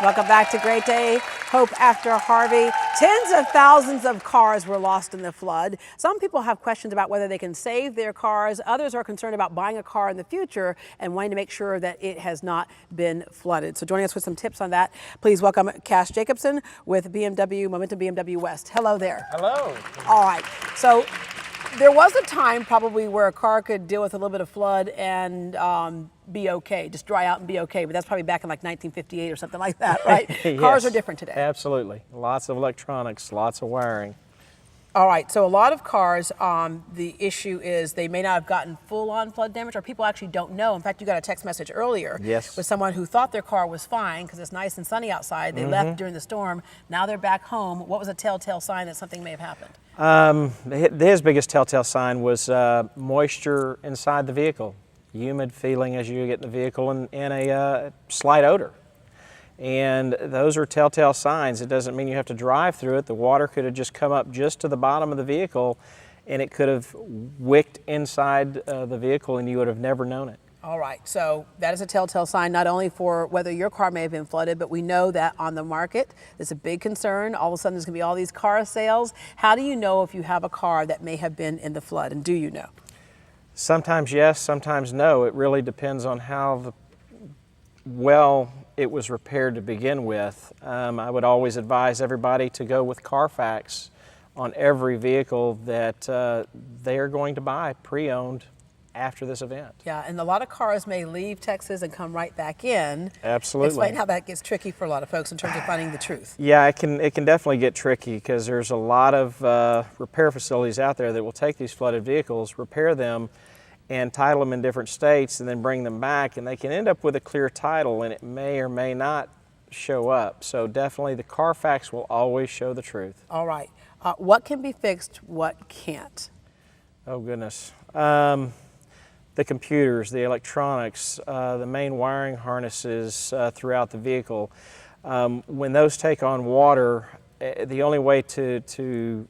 Welcome back to Great Day. Hope after Harvey. Tens of thousands of cars were lost in the flood. Some people have questions about whether they can save their cars. Others are concerned about buying a car in the future and wanting to make sure that it has not been flooded. So joining us with some tips on that, please welcome Cash Jacobson with BMW, Momentum BMW West. Hello there. Hello. All right. So there was a time probably where a car could deal with a little bit of flood and be okay, just dry out and be okay, but that's probably back in like 1958 or something like that, right? Yes, cars are different today. Absolutely. Lots of electronics, lots of wiring. All right, so a lot of cars, the issue is they may not have gotten full-on flood damage, or people actually don't know. In fact, you got a text message earlier with someone who thought their car was fine because it's nice and sunny outside. They left during the storm. Now they're back home. What was a telltale sign that something may have happened? His biggest telltale sign was moisture inside the vehicle. Humid feeling as you get in the vehicle and a slight odor. And those are telltale signs. It doesn't mean you have to drive through it. The water could have just come up just to the bottom of the vehicle and it could have wicked inside the vehicle and you would have never known it. All right, so that is a telltale sign not only for whether your car may have been flooded, but we know that on the market, there's a big concern. All of a sudden there's gonna be all these car sales. How do you know if you have a car that may have been in the flood, and do you know? Sometimes yes, sometimes no. It really depends on how well it was repaired to begin with. I would always advise everybody to go with Carfax on every vehicle that they are going to buy pre-owned after this event. Yeah, and a lot of cars may leave Texas and come right back in. Absolutely. Explain how that gets tricky for a lot of folks in terms of finding the truth. Yeah, it can definitely get tricky because there's a lot of repair facilities out there that will take these flooded vehicles, repair them, and title them in different states and then bring them back, and they can end up with a clear title and it may or may not show up. So definitely the Carfax will always show the truth. All right. What can be fixed, what can't? Oh goodness. The computers, the electronics, the main wiring harnesses throughout the vehicle. When those take on water, the only way to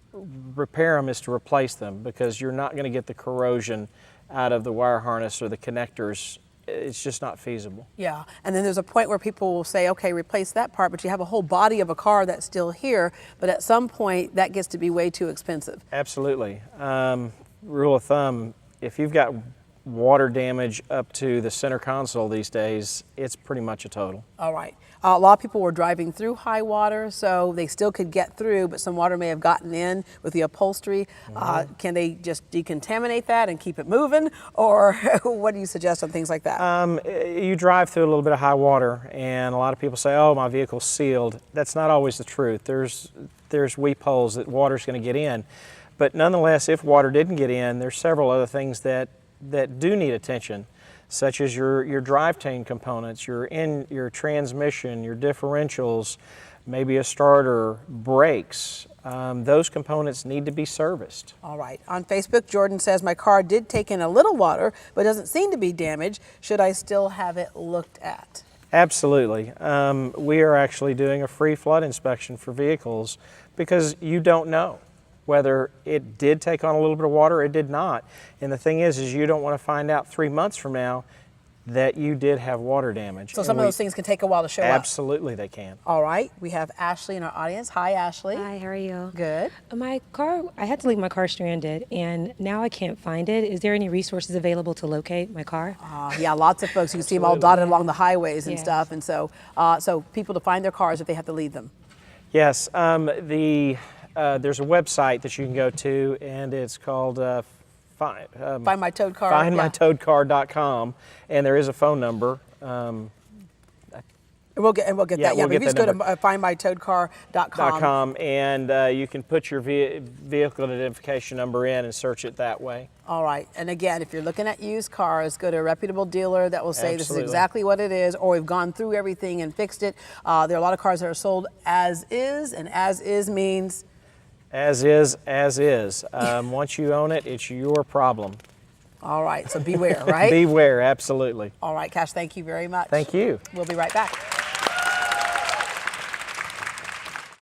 repair them is to replace them because you're not going to get the corrosion out of the wire harness or the connectors. It's just not feasible. Yeah, and then there's a point where people will say, okay, replace that part, but you have a whole body of a car that's still here, but at some point that gets to be way too expensive. Absolutely. Rule of thumb, if you've got water damage up to the center console these days, it's pretty much a total. All right. A lot of people were driving through high water, so they still could get through, but some water may have gotten in with the upholstery. Can they just decontaminate that and keep it moving? Or what do you suggest on things like that? You drive through a little bit of high water, and a lot of people say, oh, my vehicle's sealed. That's not always the truth. There's weep holes that water's going to get in. But nonetheless, if water didn't get in, there's several other things that do need attention, such as your drivetrain components, your transmission, your differentials, maybe a starter, brakes. Those components need to be serviced. All right. On Facebook, Jordan says, my car did take in a little water, but doesn't seem to be damaged. Should I still have it looked at? Absolutely. We are actually doing a free flood inspection for vehicles because you don't know whether it did take on a little bit of water or it did not. And the thing is you don't want to find out 3 months from now that you did have water damage. So some of those things can take a while to show up. Absolutely they can. All right, we have Ashley in our audience. Hi, Ashley. Hi, how are you? Good. My car, I had to leave my car stranded and now I can't find it. Is there any resources available to locate my car? Yeah, lots of folks. You can see them all dotted along the highways and stuff. And so, so people to find their cars if they have to leave them. Yes, there's a website that you can go to, and it's called Find My Towed Car. FindMyTowedCar.com, and there is a phone number. We'll get that. Yeah, but if you just go to FindMyTowedCar.com. And you can put your vehicle identification number in and search it that way. All right. And again, if you're looking at used cars, go to a reputable dealer that will say this is exactly what it is, or we've gone through everything and fixed it. There are a lot of cars that are sold as is, and as is means? As is, as is. Once you own it, it's your problem. All right. So beware, right? Beware, absolutely. All right, Cash, thank you very much. Thank you. We'll be right back.